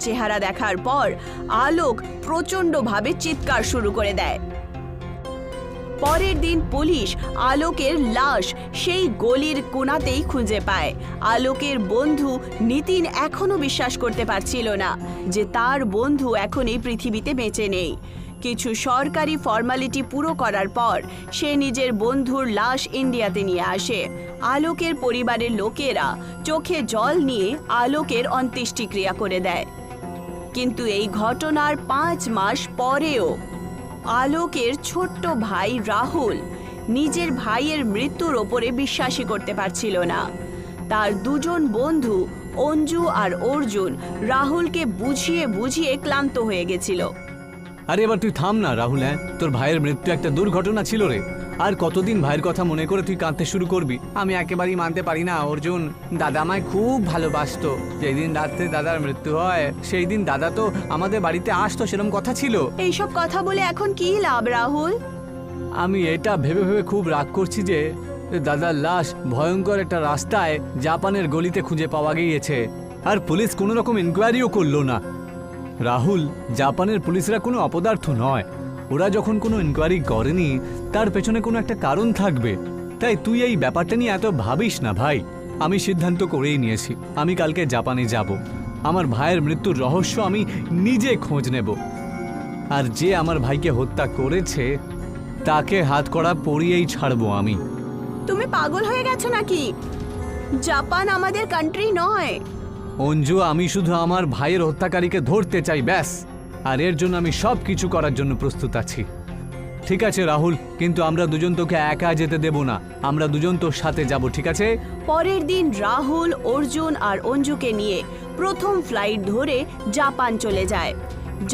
চেহারা দেখার পর আলোক প্রচণ্ডভাবে চিৎকার শুরু করে দেয়। পরের দিন পুলিশ আলোকের লাশ সেই গলির কোণাতেই খুঁজে পায়। আলোকের বন্ধু নিতিন এখনো বিশ্বাস করতে পারছিল না যে তার বন্ধু এখন এই পৃথিবীতে বেঁচে নেই। কিছু সরকারি ফর্মালিটি পুরো করার পর সে নিজের বন্ধুর লাশ ইন্ডিয়াতে নিয়ে আসে। আলোকের পরিবারের লোকেরা চোখে জল নিয়ে আলোকের অন্ত্যেষ্টিক্রিয়া করে দেয়। কিন্তু এই ঘটনার 5 মাস পরেও আলোকের ছোট্ট ভাই রাহুল নিজের ভাইয়ের মৃত্যুর ওপরে বিশ্বাসই করতে পারছিল না। তার দুজন বন্ধু অঞ্জু আর অর্জুন রাহুলকে বুঝিয়ে বুঝিয়ে ক্লান্ত হয়ে গেছিল। আরে এবার তুই থাম না রাহুল। তোর ভাইয়ের মৃত্যু একটা দুর্ঘটনা ছিল রে। আর কতদিন ভাইয়ের কথা মনে করে তুই কাঁদতে শুরু করবি? আমি একেবারেই মানতে পারি না অর্জুন। দাদা আমায় খুব ভালোবাসতো। যেদিন রাত্রে দাদার মৃত্যু হয় সেই দিন দাদা তো আমাদের বাড়িতে আসতো, সেরকম কথা ছিল। এইসব কথা বলে এখন কি লাভ রাহুল? আমি এটা ভেবে ভেবে খুব রাগ করছি যে দাদার লাশ ভয়ঙ্কর একটা রাস্তায় জাপানের গলিতে খুঁজে পাওয়া গিয়েছে, আর পুলিশ কোনো রকম ইনকোয়ারিও করলো না। রাহুল, জাপানের পুলিশরা কোনো অপদার্থ নয়। ওরা যখন কোনো ইনকোয়ারি করেনি তার পেছনে কোনো একটা কারণ থাকবে। তাই তুই এই ব্যাপারটা নিয়ে এত ভাবিস না ভাই। আমি সিদ্ধান্ত করেই নিয়েছি, আমি কালকে জাপানে যাব। আমার ভাইয়ের মৃত্যুর রহস্য আমি নিজে খোঁজ নেব, আর যে আমার ভাইকে হত্যা করেছে তাকে হাতকড়া পরিয়েই ছাড়বো আমি। তুমি পাগল হয়ে গেছো নাকি? জাপান আমাদের কান্ট্রি নয়। অঞ্জু, আমি শুধু আমার ভাইয়ের হত্যাকারীকে ধরতে চাই, ব্যাস। আর এর জন্য আমি সব কিছু করার জন্য প্রস্তুত আছি। ঠিক আছে রাহুল, কিন্তু আমরা দুজন তোকে একা যেতে দেব না। আমরা দুজন তোর সাথে যাব, ঠিক আছে? পরের দিন রাহুল, অর্জুন আর অঞ্জুকে নিয়ে প্রথম ফ্লাইট ধরে জাপান চলে যায়।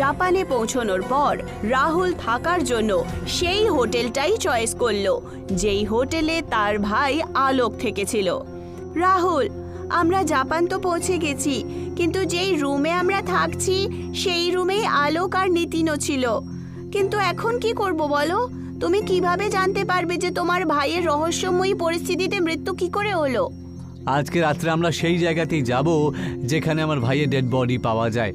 জাপানে পৌঁছানোর পর রাহুল থাকার জন্য সেই হোটেলটাই চয়েস করলো যেই হোটেলে তার ভাই আলোক থেকেছিল। রাহুল, আমরা জাপান তো পৌঁছে গেছি, কিন্তু যেই রুমে আমরা থাকছি সেই রুমেই আলোক আর নিতিনও ছিল। কিন্তু এখন কি করব বলো? তুমি কিভাবে জানতে পারবে যে তোমার ভাইয়ের রহস্যময়ী পরিস্থিতিতে মৃত্যু কি করে হলো? আজকে রাত্রে আমরা সেই জায়গাতেই যাব যেখানে আমার ভাইয়ের ডেড বডি পাওয়া যায়।